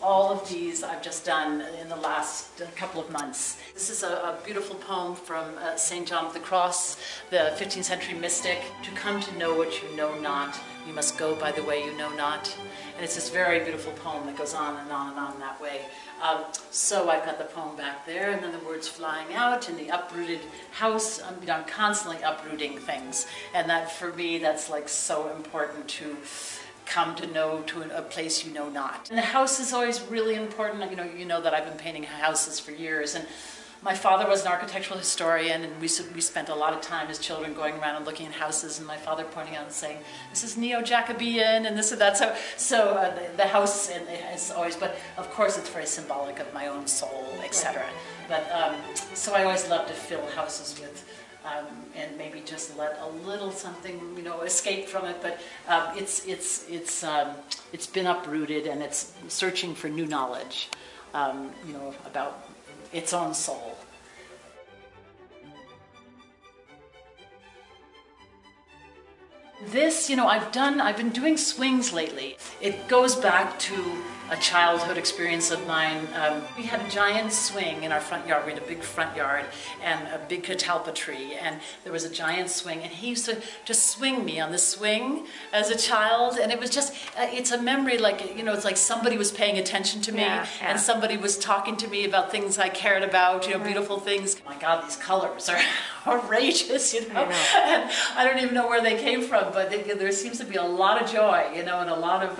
all of these I've just done in the last couple of months. This is a beautiful poem from St. John of the Cross, the 15th century mystic. To come to know what you know not, you must go by the way you know not. And it's this very beautiful poem that goes on and on and on that way. So I've got the poem back there, and then the words flying out in the uprooted house. I'm constantly uprooting things, and that for me, that's like so important to come to know to a place you know not. And the house is always really important. You know that I've been painting houses for years, and my father was an architectural historian, and we spent a lot of time as children going around and looking at houses, and my father pointing out and saying, this is neo-Jacobean and this and that. So the house is always, but of course it's very symbolic of my own soul, etc. But so I always love to fill houses with and maybe just let a little something, escape from it. But it's been uprooted, and it's searching for new knowledge, about its own soul. This, I've been doing swings lately. It goes back to a childhood experience of mine. We had a giant swing in our front yard. We had a big front yard and a big catalpa tree, and there was a giant swing, and he used to just swing me on the swing as a child, and it was just, it's a memory like, it's like somebody was paying attention to me, and somebody was talking to me about things I cared about, beautiful things. Oh my God, these colors are outrageous, and I don't even know where they came from, but there seems to be a lot of joy, and a lot of,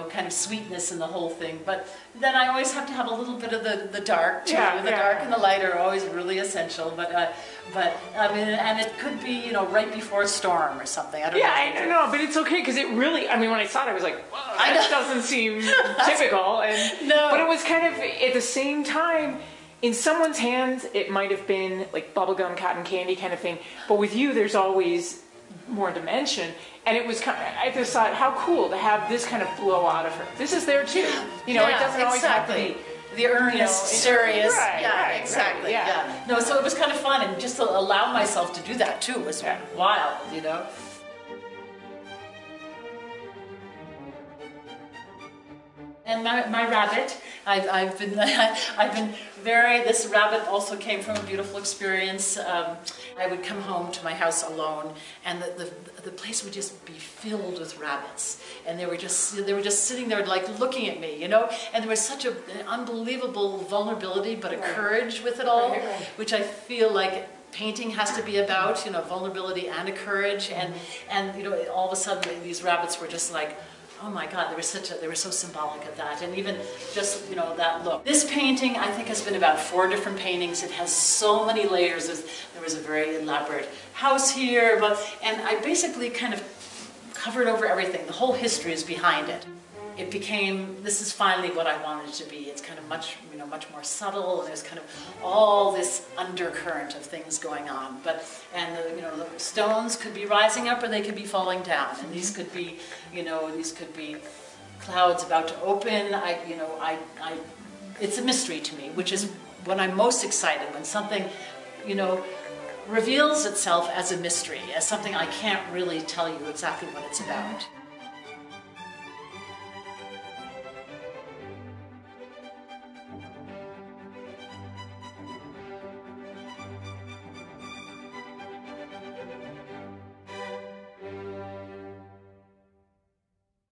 kind of sweetness in the whole thing. But then I always have to have a little bit of the dark too. The dark and the light are always really essential. But I mean, and it could be, right before a storm or something. I don't know. I know, but it's okay, because it really, when I saw it, I was like, whoa, that doesn't seem typical. And no. But it was kind of, at the same time, in someone's hands, it might have been like bubblegum, cotton candy kind of thing. But with you, there's always more dimension. And it was kind of, I just thought, how cool to have this kind of flow out of her. This is there too. It doesn't always have to be the earnest, serious. Exactly. No, so it was kind of fun, and just to allow myself to do that too was wild, And my rabbit, I've been this rabbit also came from a beautiful experience. I would come home to my house alone, and the place would just be filled with rabbits, and they were just sitting there like looking at me, and there was such an unbelievable vulnerability, but a courage with it all, which I feel like painting has to be about, vulnerability and a courage, and all of a sudden these rabbits were just like, oh my God, they were so symbolic of that, and even just, that look. This painting, I think, has been about 4 different paintings. It has so many layers. There was a very elaborate house here, and I basically kind of covered over everything. The whole history is behind it. It became, this is finally what I wanted it to be. It's kind of much more subtle, and there's kind of all this undercurrent of things going on. The stones could be rising up, or they could be falling down, and these could be, clouds about to open. It's a mystery to me, which is when I'm most excited, when something, reveals itself as a mystery, as something I can't really tell you exactly what it's about.